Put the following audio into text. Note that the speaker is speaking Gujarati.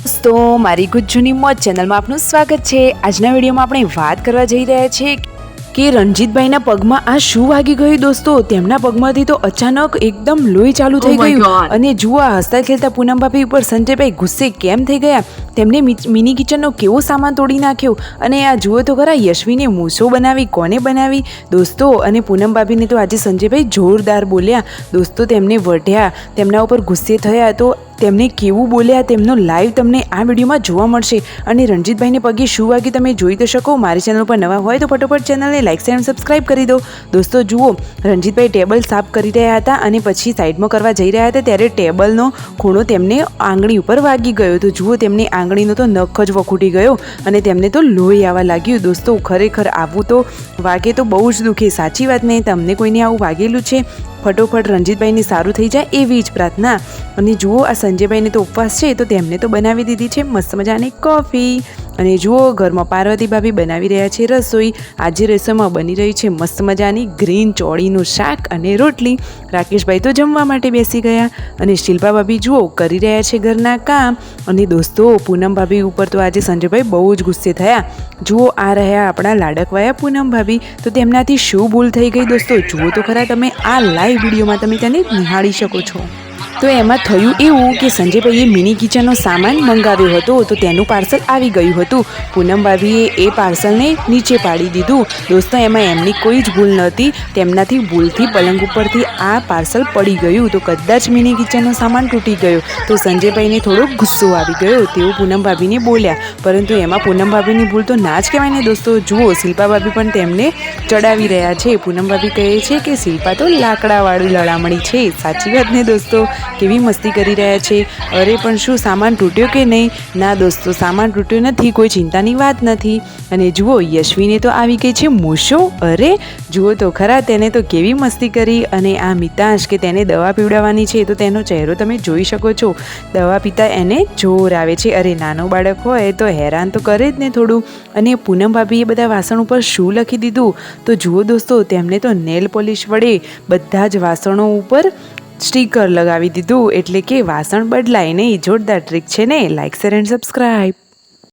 દોસ્તો મારી ગુજ્જુની મોજ ચેનલમાં આપનું સ્વાગત છે। આજના વિડીયોમાં આપણે વાત કરવા જઈ રહ્યા છીએ કે રણજીતભાઈના પગમાં આ શું વાગી ગયું। દોસ્તો તેમના પગમાંથી તો અચાનક એકદમ લોહી ચાલુ થઈ ગયું અને જુઓ હસતા ખેલતા પૂનમ ભાભી ઉપર સંજયભાઈ ગુસ્સે કેમ થઈ ગયા। તેમને મિની કિચનનો કેવો સામાન તોડી નાખ્યો અને આ જુઓ તો ખરા યશ્વીને મૂછો બનાવી કોને બનાવી દોસ્તો। અને પૂનમ ભાભીને તો આજે સંજયભાઈ જોરદાર બોલ્યા દોસ્તો, તેમને વઢ્યા, તેમના ઉપર ગુસ્સે થયા તો તેમને કેવું બોલ્યા તેમનો લાઈવ તમને આ વિડીયોમાં જોવા મળશે। અને રણજીતભાઈને પગે શું વાગ્યું તમે જોઈ તો શકો। મારી ચેનલ પર નવા હોય તો ફટોફટ ચેનલને લાઈક શેર અને સબસ્ક્રાઈબ કરી દો। દોસ્તો જુઓ, રણજીતભાઈ ટેબલ સાફ કરી રહ્યા હતા અને પછી સાઈડમાં કરવા જઈ રહ્યા હતા ત્યારે ટેબલનો ખૂણો તેમને આંગળી ઉપર વાગી ગયો તો જુઓ તેમને આંગળીનો તો નખ જ વખૂટી ગયો અને તેમને તો લોહી આવવા લાગ્યું। દોસ્તો ખરેખર આવું તો વાગે તો બહુ જ દુખે, સાચી વાત ને? તમને કોઈને આવું વાગેલું છે? ફટોફટ રણજીતભાઈને સારું થઈ જાય એવી જ પ્રાર્થના। અને જુઓ આ સંજયભાઈને તો ઉપવાસ છે તો તેમને તો બનાવી દીધી છે મસ્ત મજાની કોફી। અને જુઓ ઘરમાં પાર્વતી ભાભી બનાવી રહ્યા છે રસોઈ। આજે રસોઈમાં બની રહી છે મસ્ત મજાની ગ્રીન ચોળીનું શાક અને રોટલી। રાકેશભાઈ તો જમવા માટે બેસી ગયા અને શિલ્પા ભાભી જુઓ કરી રહ્યા છે ઘરના કામ। અને દોસ્તો પૂનમ ભાભી ઉપર તો આજે સંજયભાઈ બહુ જ ગુસ્સે થયા। જુઓ આ રહ્યા આપણા લાડકવાયા પૂનમ ભાભી, તો તેમનાથી શું ભૂલ થઈ ગઈ દોસ્તો જુઓ તો ખરા તમે આ લાઈવ વિડીયોમાં તમે તેને નિહાળી શકો છો। તો એમાં થયું એવું કે સંજયભાઈએ મિની કિચનનો સામાન મંગાવ્યો હતો તો તેનું પાર્સલ આવી ગયું હતું। પૂનમ ભાભીએ એ પાર્સલને નીચે પાડી દીધું દોસ્તો। એમાં એમની કોઈ જ ભૂલ નહોતી, તેમનાથી ભૂલથી પલંગ ઉપરથી આ પાર્સલ પડી ગયું તો કદાચ મિની કિચનનો સામાન તૂટી ગયો તો સંજયભાઈને થોડો ગુસ્સો આવી ગયો, તેઓ પૂનમ ભાભીને બોલ્યા। પરંતુ એમાં પૂનમ ભાભીની ભૂલ તો ના જ કહેવાય ને દોસ્તો। જુઓ શિલ્પા ભાભી પણ તેમને ચડાવી રહ્યા છે। પૂનમ ભાભી કહે છે કે શિલ્પા તો લાકડાવાળું લડામણી છે, સાચી વાત ને દોસ્તો? કેવી મસ્તી કરી રહ્યા છે। અરે પણ શું સામાન તૂટ્યો કે નહીં? ના દોસ્તો, સામાન તૂટ્યો નથી, કોઈ ચિંતાની વાત નથી। અને જુઓ યશ્વીને તો આવી ગઈ છે મૂછો। અરે જુઓ તો ખરા તેને તો કેવી મસ્તી કરી। અને આ મિતાંશ કે તેને દવા પીવડાવવાની છે તો તેનો ચહેરો તમે જોઈ શકો છો, દવા પીતા એને જોર આવે છે। અરે નાનો બાળક હોય તો હેરાન તો કરે જ ને થોડું। અને પૂનમ ભાભીએ બધા વાસણ ઉપર શું લખી દીધું તો જુઓ દોસ્તો, તેમને તો નેલ પોલિશ વડે બધા જ વાસણો ઉપર સ્ટીકર લગાવી દીધું એટલે કે વાસણ બદલાય નહીં। જોરદાર ટ્રીક છે ને? Like share and subscribe.